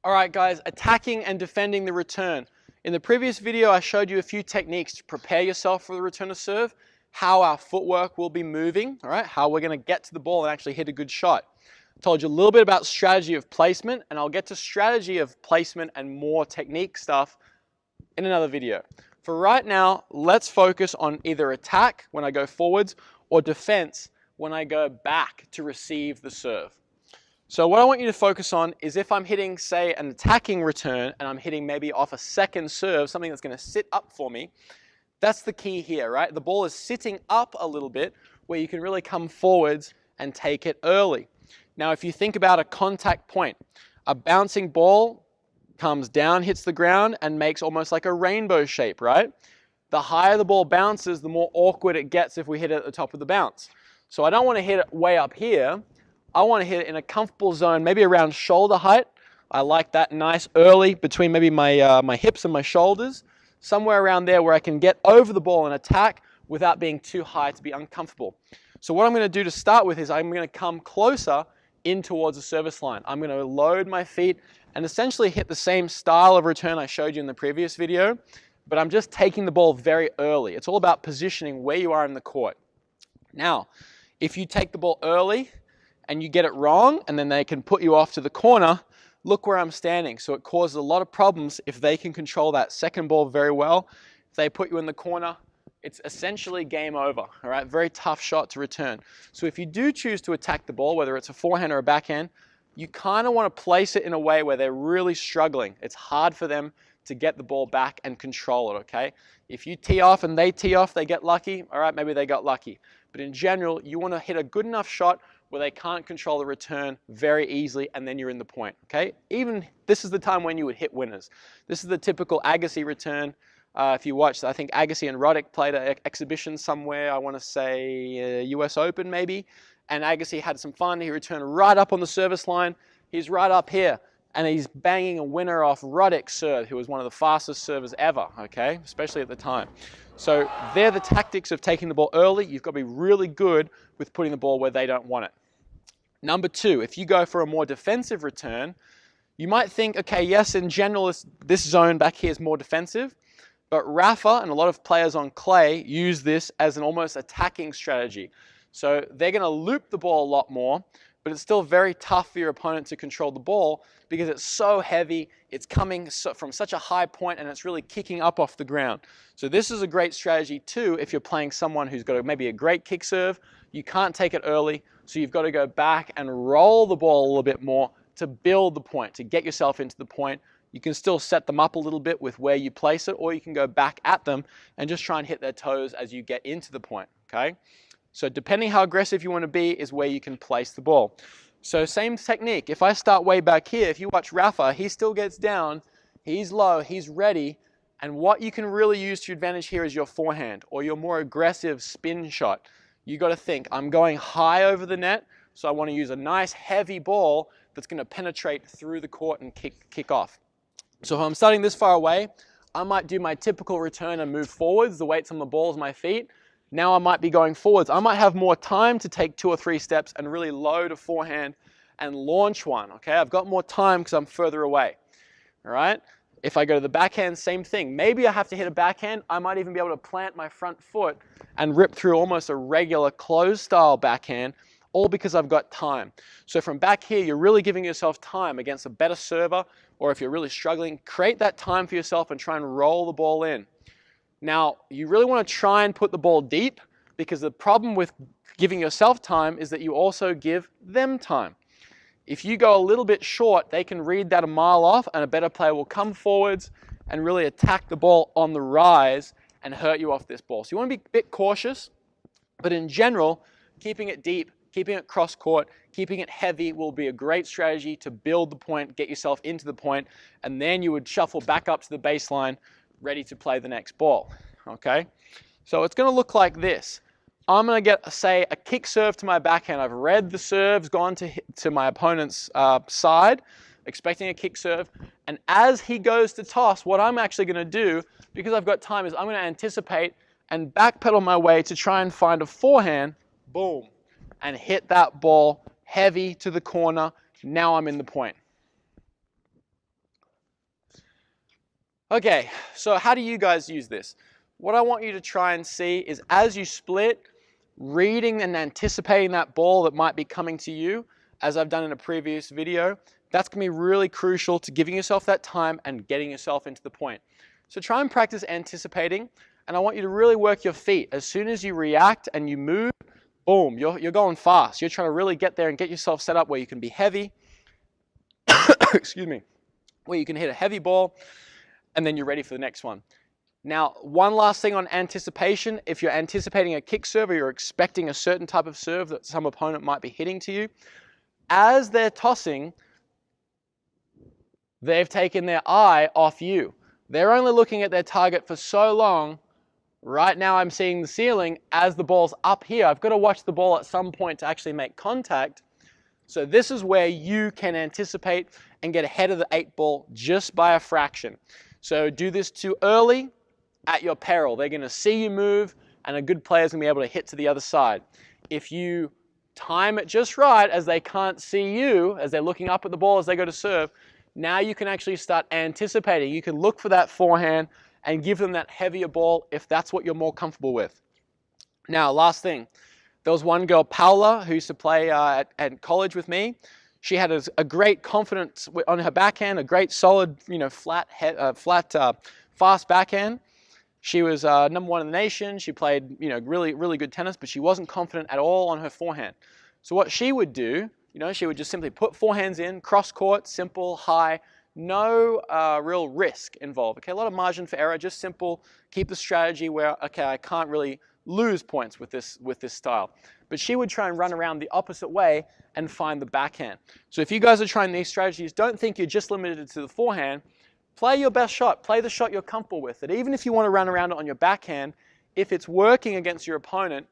All right, guys, attacking and defending the return. In the previous video, I showed you a few techniques to prepare yourself for the return of serve, how our footwork will be moving, all right, how we're going to get to the ball and actually hit a good shot. I told you a little bit about strategy of placement, and I'll get to strategy of placement and more technique stuff in another video. For right now, let's focus on either attack when I go forwards or defense when I go back to receive the serve. So what I want you to focus on is if I'm hitting, say, an attacking return and I'm hitting maybe off a second serve, something that's going to sit up for me, that's the key here, right? The ball is sitting up a little bit where you can really come forwards and take it early. Now, if you think about a contact point, a bouncing ball comes down, hits the ground, and makes almost like a rainbow shape, right? The higher the ball bounces, the more awkward it gets if we hit it at the top of the bounce. So I don't want to hit it way up here. I want to hit it in a comfortable zone, maybe around shoulder height. I like that nice early between maybe my hips and my shoulders, somewhere around there where I can get over the ball and attack without being too high to be uncomfortable. So what I'm going to do to start with is I'm going to come closer in towards the service line. I'm going to load my feet and essentially hit the same style of return I showed you in the previous video, but I'm just taking the ball very early. It's all about positioning where you are in the court. Now, if you take the ball early and you get it wrong, and then they can put you off to the corner, look where I'm standing. So it causes a lot of problems if they can control that second ball very well. If they put you in the corner, it's essentially game over, all right? Very tough shot to return. So if you do choose to attack the ball, whether it's a forehand or a backhand, you kind of want to place it in a way where they're really struggling. It's hard for them to get the ball back and control it, okay? If you tee off and they tee off, they get lucky, all right, maybe they got lucky. But in general, you want to hit a good enough shot where they can't control the return very easily, and then you're in the point, okay? Even this is the time when you would hit winners. This is the typical Agassi return. If you watched, I think Agassi and Roddick played an exhibition somewhere, I want to say US Open maybe, and Agassi had some fun. He returned right up on the service line. He's right up here, and he's banging a winner off Roddick's serve, who was one of the fastest servers ever, okay? Especially at the time. So they're the tactics of taking the ball early. You've got to be really good with putting the ball where they don't want it. Number two, if you go for a more defensive return, you might think, okay, yes, in general, this zone back here is more defensive, but Rafa and a lot of players on clay use this as an almost attacking strategy. So they're going to loop the ball a lot more, but it's still very tough for your opponent to control the ball because it's so heavy, it's coming from such a high point, and it's really kicking up off the ground. So this is a great strategy too if you're playing someone who's got maybe a great kick serve. You can't take it early, so you've got to go back and roll the ball a little bit more to build the point, to get yourself into the point. You can still set them up a little bit with where you place it, or you can go back at them and just try and hit their toes as you get into the point, okay? So depending how aggressive you want to be is where you can place the ball. So same technique. If I start way back here, if you watch Rafa, he still gets down, he's low, he's ready, and what you can really use to your advantage here is your forehand or your more aggressive spin shot. You got to think, I'm going high over the net, so I want to use a nice heavy ball that's going to penetrate through the court and kick off. So if I'm starting this far away, I might do my typical return and move forwards. The weight's on the ball is my feet. Now I might be going forwards. I might have more time to take 2 or 3 steps and really load a forehand and launch one, okay? I've got more time because I'm further away, all right? If I go to the backhand, same thing. Maybe I have to hit a backhand. I might even be able to plant my front foot and rip through almost a regular closed style backhand, all because I've got time. So from back here, you're really giving yourself time against a better server, or if you're really struggling, create that time for yourself and try and roll the ball in. Now, you really want to try and put the ball deep, because the problem with giving yourself time is that you also give them time. If you go a little bit short, they can read that a mile off, and a better player will come forwards and really attack the ball on the rise and hurt you off this ball. So you want to be a bit cautious, but in general, keeping it deep, keeping it cross court, keeping it heavy will be a great strategy to build the point, get yourself into the point, and then you would shuffle back up to the baseline, ready to play the next ball, okay? So it's going to look like this. I'm going to get, say, a kick serve to my backhand. I've read the serves, gone to my opponent's side, expecting a kick serve, and as he goes to toss, what I'm actually going to do, because I've got time, is I'm going to anticipate and backpedal my way to try and find a forehand, boom, and hit that ball heavy to the corner. Now I'm in the point. Okay, so how do you guys use this? What I want you to try and see is as you split, reading and anticipating that ball that might be coming to you, as I've done in a previous video, that's going to be really crucial to giving yourself that time and getting yourself into the point. So try and practice anticipating, and I want you to really work your feet. As soon as you react and you move, boom, you're going fast. You're trying to really get there and get yourself set up where you can be heavy, excuse me, where you can hit a heavy ball, and then you're ready for the next one. Now, one last thing on anticipation. If you're anticipating a kick serve or you're expecting a certain type of serve that some opponent might be hitting to you, as they're tossing, they've taken their eye off you. They're only looking at their target for so long. Right now I'm seeing the ceiling. As the ball's up here, I've got to watch the ball at some point to actually make contact. So this is where you can anticipate and get ahead of the 8 ball just by a fraction. So do this too early at your peril. They're going to see you move, and a good player is going to be able to hit to the other side. If you time it just right as they can't see you, as they're looking up at the ball as they go to serve, now you can actually start anticipating. You can look for that forehand and give them that heavier ball if that's what you're more comfortable with. Now, last thing. There was one girl, Paula, who used to play at college with me. She had a great confidence on her backhand, a great solid, flat, fast backhand. She was #1 in the nation. She played, really, really good tennis, but she wasn't confident at all on her forehand. So what she would do, she would just simply put forehands in, cross court, simple, high, no real risk involved. Okay, a lot of margin for error, just simple. Keep the strategy where, okay, I can't really lose points with this style. But she would try and run around the opposite way and find the backhand. So if you guys are trying these strategies, don't think you're just limited to the forehand. Play your best shot. Play the shot you're comfortable with. That even if you want to run around it on your backhand, if it's working against your opponent,